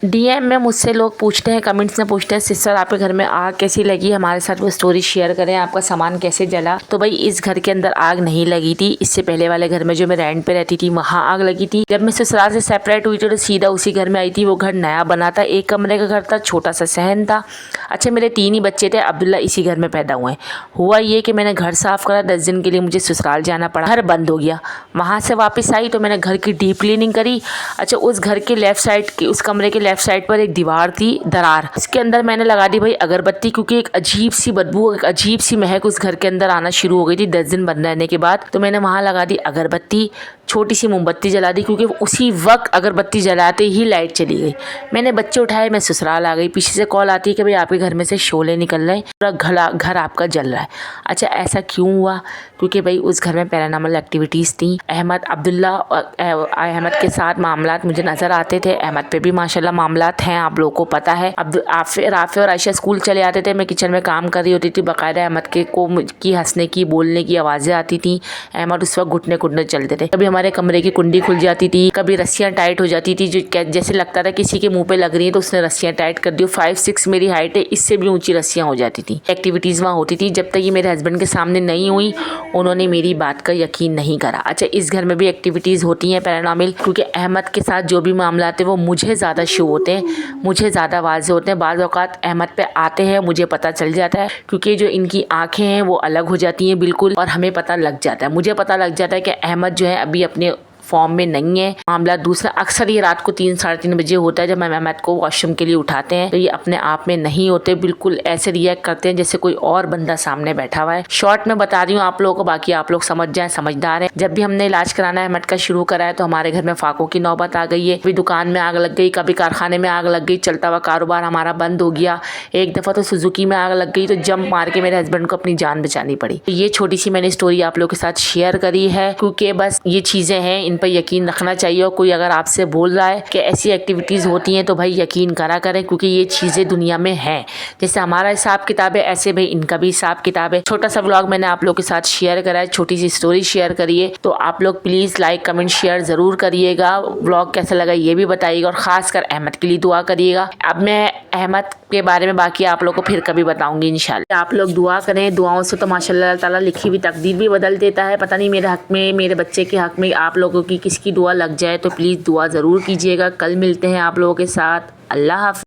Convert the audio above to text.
DM में मुझसे लोग पूछते हैं, कमेंट्स में पूछते हैं, सिस्टर आपके घर में आग कैसी लगी, हमारे साथ वो स्टोरी शेयर करें, आपका सामान कैसे जला। तो भाई इस घर के अंदर आग नहीं लगी थी। इससे पहले वाले घर में जो मैं रेंट पे रहती थी वहाँ आग लगी थी। जब मैं ससुराल से सेपरेट हुई थी तो सीधा उसी घर में आई थी। वो घर नया बना था, 1 कमरे का घर था, छोटा सा सहन था। अच्छा, मेरे 3 ही बच्चे थे। अब्दुल्ला इसी घर में पैदा हुए। हुआ ये कि मैंने घर साफ़ करा, 10 दिन के लिए मुझे ससुराल जाना पड़ा। घर बंद हो गया। वहाँ से वापस आई तो मैंने घर की डीप क्लीनिंग करी। अच्छा, उस घर के लेफ़्ट साइड की, उस कमरे के लेफ़्ट साइड पर एक दीवार थी, दरार। इसके अंदर मैंने लगा दी भाई अगरबत्ती, क्योंकि एक अजीब सी बदबू, एक अजीब सी महक उस घर के अंदर आना शुरू हो गई थी 10 दिन बंद रहने के बाद। तो मैंने वहाँ लगा दी अगरबत्ती, छोटी सी मोमबत्ती जला दी, क्योंकि उसी वक्त अगरबत्ती जलाते ही लाइट चली गई। मैंने बच्चे उठाए, मैं ससुराल आ गई। पीछे से कॉल आती है कि भाई आपके घर में से शोले निकल रहे हैं, पूरा घर आपका जल रहा है। अच्छा, ऐसा क्यों हुआ? क्योंकि भाई उस घर में पैरानॉर्मल एक्टिविटीज़ थी। अब्दुल्ला और अहमद के साथ मामलात मुझे नज़र आते थे। अहमद पे भी माशाल्लाह मामलात हैं, आप लोगों को पता है। राफे और आयशा स्कूल चले आते थे, मैं किचन में काम कर रही होती थी। बाकायदा अहमद की हंसने की, बोलने की आवाज़ें आती थी। अहमद उस वक्त घुटने घुटने चलते थे। कभी हमारे कमरे की कुंडी खुल जाती थी, कभी रस्सियाँ टाइट हो जाती थी, जो जैसे लगता था किसी के मुंह पे लग रही है तो उसने रस्सियाँ टाइट कर दी। 5'6" मेरी हाइट है, इससे भी ऊंची रस्सियाँ हो जाती थी। एक्टिविटीज़ वहाँ होती थी। जब तक ये मेरे हस्बैंड के सामने नहीं हुई, उन्होंने मेरी बात का यकीन नहीं करा। अच्छा, इस घर में भी एक्टिविटीज़ होती हैं पैरानॉर्मल, क्योंकि अहमद के साथ जो भी मामला आते हैं वो मुझे ज़्यादा शो होते हैं, मुझे ज़्यादा वाज़े होते हैं। बाज़ औक़ात अहमद पे आते हैं, मुझे पता चल जाता है, क्योंकि जो इनकी आँखें हैं वो अलग हो जाती हैं बिल्कुल, और हमें पता लग जाता है, मुझे पता लग जाता है कि अहमद जो है अभी अपने फॉर्म में नहीं है। मामला दूसरा, अक्सर ये रात को 3 साढ़े 3 बजे होता है जब हम अहमद को वॉशरूम के लिए उठाते हैं, तो ये अपने आप में नहीं होते, बिल्कुल ऐसे रिएक्ट करते हैं जैसे कोई और बंदा सामने बैठा हुआ है। शॉर्ट में बता रही हूँ आप लोगों को, बाकी आप लोग समझ जाएं, समझदार हैं। जब भी हमने इलाज कराना है अहमद का शुरू करा है तो हमारे घर में फाकों की नौबत आ गई है। कभी दुकान में आग लग गई, कभी कारखाने में आग लग गई, चलता हुआ कारोबार हमारा बंद हो गया। एक दफ़ा तो सुजुकी में आग लग गई तो जंप मार के मेरे हस्बैंड को अपनी जान बचानी पड़ी। तो ये छोटी सी मैंने स्टोरी आप लोगों के साथ शेयर करी है, क्योंकि बस ये चीज़ें हैं, इन पर यकीन रखना चाहिए। और कोई अगर आपसे बोल रहा है कि ऐसी एक्टिविटीज़ होती हैं तो भाई यकीन करा करें, क्योंकि ये चीज़ें दुनिया में हैं। जैसे हमारा हिसाब किताब है, ऐसे भाई इनका भी हिसाब किताब है। छोटा सा व्लॉग मैंने आप लोगों के साथ शेयर करा है, छोटी सी स्टोरी शेयर करिए। तो आप लोग प्लीज़ लाइक कमेंट शेयर ज़रूर करिएगा। व्लॉग कैसा लगा ये भी बताइएगा, और ख़ासकर अहमद के लिए दुआ करिएगा। अब मैं अहमद के बारे में बाकी आप लोग को फिर कभी बताऊंगी इंशाल्लाह। आप लोग दुआ करें, दुआओं से तो माशाल्लाह ताला लिखी हुई तकदीर भी बदल देता है। पता नहीं मेरे हक में, मेरे बच्चे के हक में आप लोगों की किसकी दुआ लग जाए, तो प्लीज़ दुआ ज़रूर कीजिएगा। कल मिलते हैं आप लोगों के साथ। अल्लाह हाफ़िज़।